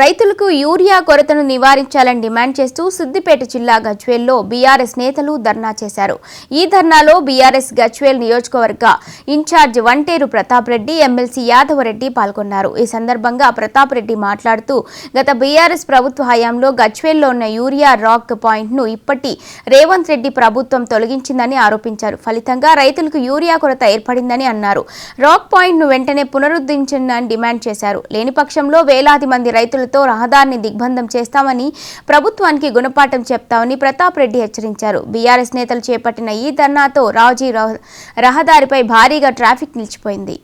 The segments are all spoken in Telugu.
రైతులకు యూరియా కొరతను నివారించాలని డిమాండ్ చేస్తూ సిద్దిపేట జిల్లా గజ్వేల్లో బీఆర్ఎస్ నేతలు ధర్నా చేశారు. ఈ ధర్నాలో బీఆర్ఎస్ గజ్వేల్ నియోజకవర్గ ఇన్ఛార్జ్ వంటేరు ప్రతాప్ రెడ్డి, ఎమ్మెల్సీ యాదవరెడ్డి పాల్గొన్నారు. ఈ సందర్భంగా ప్రతాప్ రెడ్డి మాట్లాడుతూ గత బీఆర్ఎస్ ప్రభుత్వ హయాంలో గజ్వేల్లో ఉన్న యూరియా రాక్ పాయింట్ను ఇప్పటి రేవంత్ రెడ్డి ప్రభుత్వం తొలగించిందని ఆరోపించారు. ఫలితంగా రైతులకు యూరియా కొరత ఏర్పడిందని అన్నారు. రాక్ పాయింట్ను వెంటనే పునరుద్ధరించాలని డిమాండ్ చేశారు. లేని పక్షంలో వేలాది మంది రైతులతో రహదారిని దిగ్బంధం చేస్తామని, ప్రభుత్వానికి గుణపాఠం చెప్తామని ప్రతాప్ రెడ్డి హెచ్చరించారు. బీఆర్ఎస్ నేతలు చేపట్టిన ఈ ధర్నాతో రాజీ రహదారిపై భారీగా ట్రాఫిక్ నిలిచిపోయింది.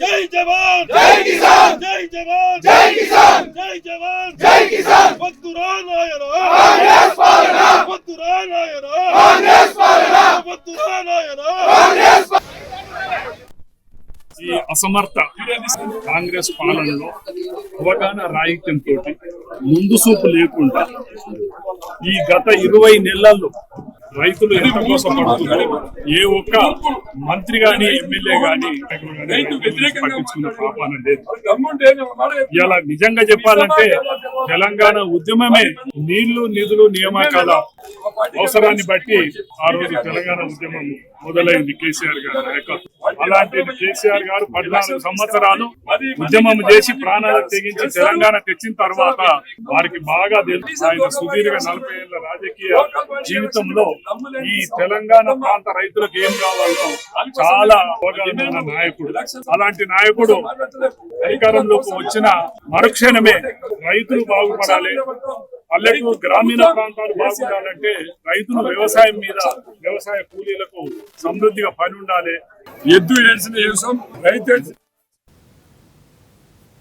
जय जवान जय किसान जय जवान जय किसान जय जवान जय किसान वत्तुरानायना कांग्रेस पालना वत्तुरानायना कांग्रेस पालना वत्तुरानायना कांग्रेस ఈ అసమర్థ కాంగ్రెస్ పాలనలో అవగాహన రాహిత్యంతో ముందు చూపు లేకుండా ఈ గత 20 నెలల్లో రైతులు ఎంత మోసపడుతున్నారు. ఏ ఒక్క మంత్రి గాని, ఎమ్మెల్యే గాని పట్టించుకున్న పాపాన లేదు. ఇలా నిజంగా చెప్పాలంటే తెలంగాణ ఉద్యమమే నీళ్లు, నిధులు, నియామకాల అవసరాన్ని బట్టి ఆ రోజు తెలంగాణ ఉద్యమం మొదలైంది కేసీఆర్ గారి నాయకత్వం. అలాంటి కేసీఆర్ గారు 14 సంవత్సరాలు ఉద్యమం చేసి ప్రాణాలు తెగించి తెలంగాణ తెచ్చిన తర్వాత వారికి బాగా తెలుసు. ఆయన సుదీర్ఘ 40 ఏళ్ల రాజకీయ జీవితంలో ఈ తెలంగాణ ప్రాంత రైతులకు ఏం కావాలో చాలా అవగాహన ఉన్న నాయకుడు. అలాంటి నాయకుడు అధికారంలోకి వచ్చిన మరుక్షణమే రైతులు బాగుపడాలి, పల్లెటూరు గ్రామీణ ప్రాంతాలు బాగుండాలంటే రైతులు వ్యవసాయం మీద, వ్యవసాయ కూలీలకు సమృద్ధిగా పని ఉండాలి. ఎద్దు ఏడ్చిన రైతు